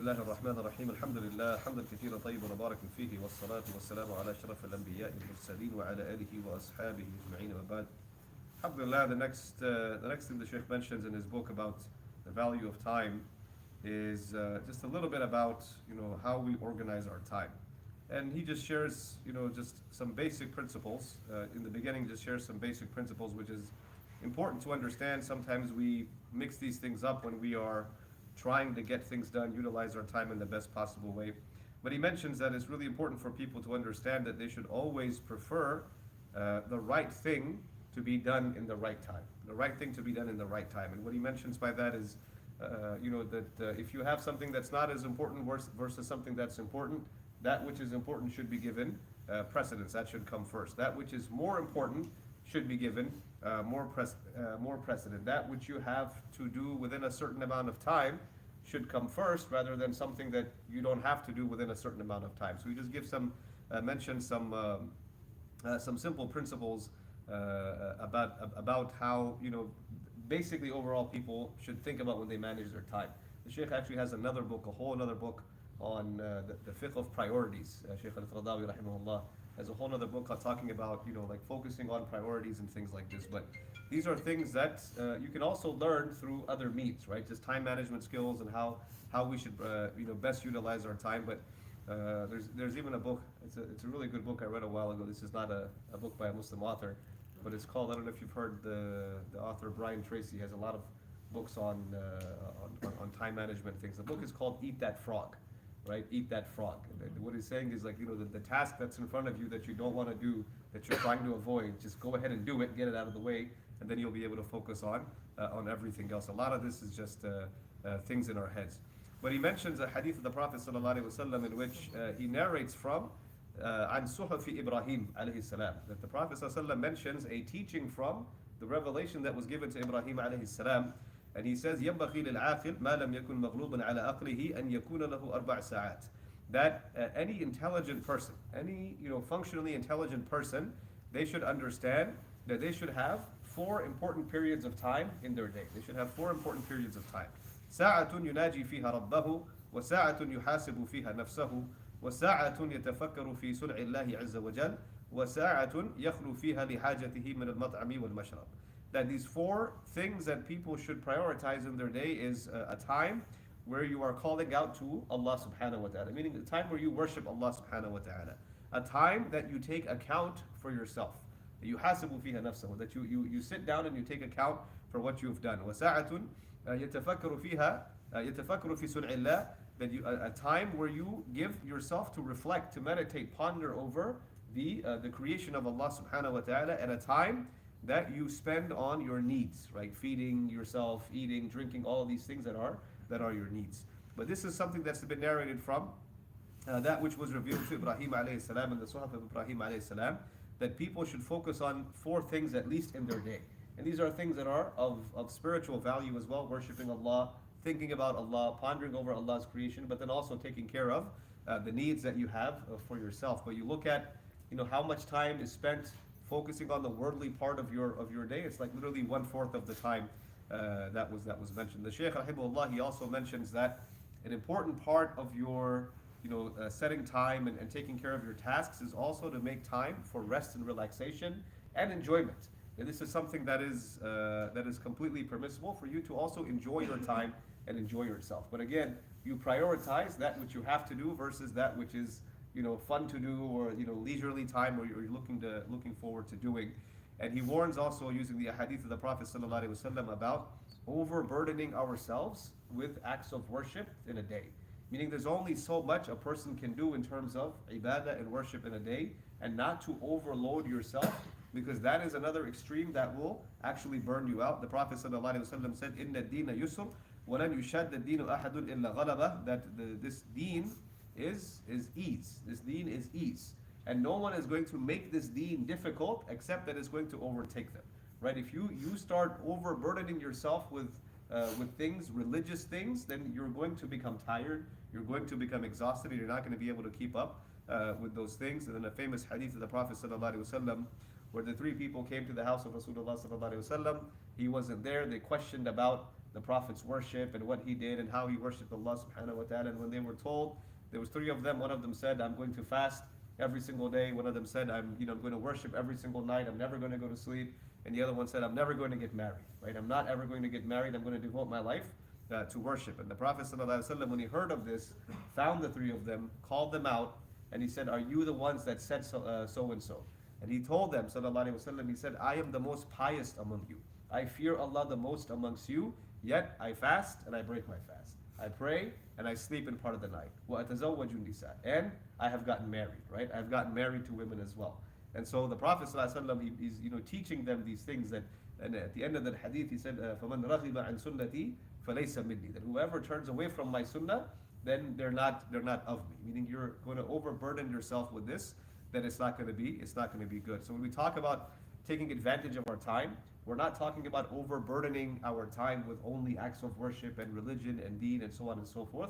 الله الرحمن الرحيم الحمد لله حمدا كثيرا طيبا مباركا فيه والصلاة والسلام على أشرف الأنبياء والمرسلين وعلى آله وأصحابه أجمعين وبعد. Alhamdulillah, the next thing the Shaykh mentions in his book about the value of time is just a little bit about how we organize our time, and he just shares just some basic principles. In the beginning, just shares some basic principles, which is important to understand. Sometimes we mix these things up when we are trying to get things done, utilize our time in the best possible way. But he mentions that it's really important for people to understand that they should always prefer the right thing to be done in the right time. The right thing to be done in the right time. And what he mentions by that is, that if you have something that's not as important versus something that's important, that which is important should be given precedence. That should come first. That which is more important should be given more precedent. That which you have to do within a certain amount of time should come first, rather than something that you don't have to do within a certain amount of time. So he just gives mention some simple principles about how basically overall people should think about when they manage their time. The Sheikh actually has another book, a whole another book on the fiqh of priorities. Sheikh al-Qaradawi rahimahullah has a whole other book talking about like focusing on priorities and things like this. But these are things that you can also learn through other means, right? Just time management skills and how we should best utilize our time. But there's even a book. It's a really good book I read a while ago. This is not a book by a Muslim author, but it's called, I don't know if you've heard the author Brian Tracy has a lot of books on time management things. The book is called Eat That Frog. Right, eat that frog. And what he's saying is like the task that's in front of you that you don't want to do, that you're trying to avoid, just go ahead and do it, get it out of the way, and then you'll be able to focus on everything else. A lot of this is just things in our heads. But he mentions a hadith of the Prophet ﷺ in which he narrates from عن صحف Ibrahim alayhi salam, that the Prophet ﷺ mentions a teaching from the revelation that was given to Ibrahim alayhi salam. And he says, ينبغي للعاقل ما لم يكن مغلوبا على عقله أن يكون له 4 ساعات. That any intelligent person, any functionally intelligent person, they should understand that they should have 4 important periods of time in their day. They should have 4 important periods of time. ساعة يناجي فيها ربه، وساعة يحاسب فيها نفسه، وساعة يتفكر في صنع الله عز وجل، وساعة يخلو فيها لحاجته من المطعم والمشرب. That these 4 things that people should prioritize in their day is a time where you are calling out to Allah subhanahu wa ta'ala, meaning the time where you worship Allah subhanahu wa ta'ala, a time that you take account for yourself, يحاسب فيها نفسه, that you sit down and you take account for what you've done. وساعة يتفكر فيها يتفكر في صنع الله, that a time where you give yourself to reflect, to meditate, ponder over the creation of Allah subhanahu wa ta'ala, and a time that you spend on your needs, right? Feeding yourself, eating, drinking, all of these things that are your needs. But this is something that's been narrated from that which was revealed to Ibrahim alayhi salam and the Suhaf of Ibrahim alayhi salam, that people should focus on 4 things at least in their day. And these are things that are of spiritual value as well: worshiping Allah, thinking about Allah, pondering over Allah's creation, but then also taking care of the needs that you have for yourself. But you look at how much time is spent focusing on the worldly part of your day. It's like literally 1/4 of the time that was mentioned. The Shaykh rahimahullah, he also mentions that an important part of your setting time and taking care of your tasks is also to make time for rest and relaxation and enjoyment. And this is something that is completely permissible for you to also enjoy your time and enjoy yourself. But again, you prioritize that which you have to do versus that which is fun to do, or leisurely time where you're looking forward to doing. And he warns also, using the hadith of the Prophet ﷺ, about overburdening ourselves with acts of worship in a day. Meaning there's only so much a person can do in terms of ibadah and worship in a day, and not to overload yourself, because that is another extreme that will actually burn you out. The Prophet ﷺ said, "Inna ad-deena yusr, wa lan yushadda ad-deenu ahadun illa ghalaba." That this deen is ease. This deen is ease, and no one is going to make this deen difficult except that it's going to overtake them, right? If you start overburdening yourself with things, religious things, then you're going to become tired, you're going to become exhausted, and you're not going to be able to keep up with those things. And then a famous hadith of the Prophet ﷺ, where the 3 people came to the house of Rasulullah ﷺ, he wasn't there. They questioned about the Prophet's worship and what he did and how he worshipped Allah subhanahu wa ta'ala. And when they were told, there was three of them. One of them said, I'm going to fast every single day. One of them said, I'm going to worship every single night. I'm never going to go to sleep. And the other one said, I'm never going to get married, right? I'm not ever going to get married. I'm going to devote my life to worship. And the Prophet ﷺ, when he heard of this, found the three of them, called them out, and he said, are you the ones that said so and so? And he told them, sallallahu alaihi wasallam, he said, I am the most pious among you. I fear Allah the most amongst you, yet I fast and I break my fast. I pray and I sleep in part of the night. وَأَتَزَوَّجُ النِّسَاءَ. And I have gotten married, right? I've gotten married to women as well. And so the Prophet ﷺ, he's teaching them these things that, and at the end of the hadith he said, فَمَنْ رَغِبَ عَنْ سُنَّتِي فَلَيْسَ مِنِّي. That whoever turns away from my sunnah, then they're not of me. Meaning you're going to overburden yourself with this, then it's not going to be good. So when we talk about taking advantage of our time, we're not talking about overburdening our time with only acts of worship and religion and deen and so on and so forth.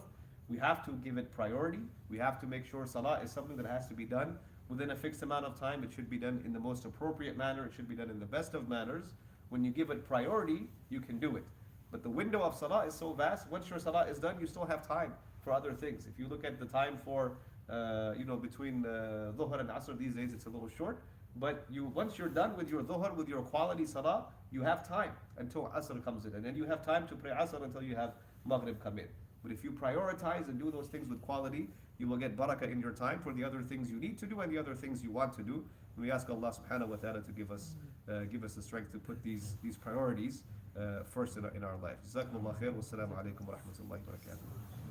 We have to give it priority. We have to make sure salah is something that has to be done within a fixed amount of time. It should be done in the most appropriate manner. It should be done in the best of manners. When you give it priority, you can do it. But the window of salah is so vast. Once your salah is done, you still have time for other things. If you look at the time for, between Dhuhr and Asr these days, it's a little short. But once you're done with your Dhuhr, with your quality salah, you have time until Asr comes in. And then you have time to pray Asr until you have Maghrib come in. But if you prioritize and do those things with quality, you will get barakah in your time for the other things you need to do and the other things you want to do. And we ask Allah subhanahu wa ta'ala to give us the strength to put these priorities first in our life. Jazakumullah khair. Wassalamu alaikum wa rahmatullahi wa barakatuh.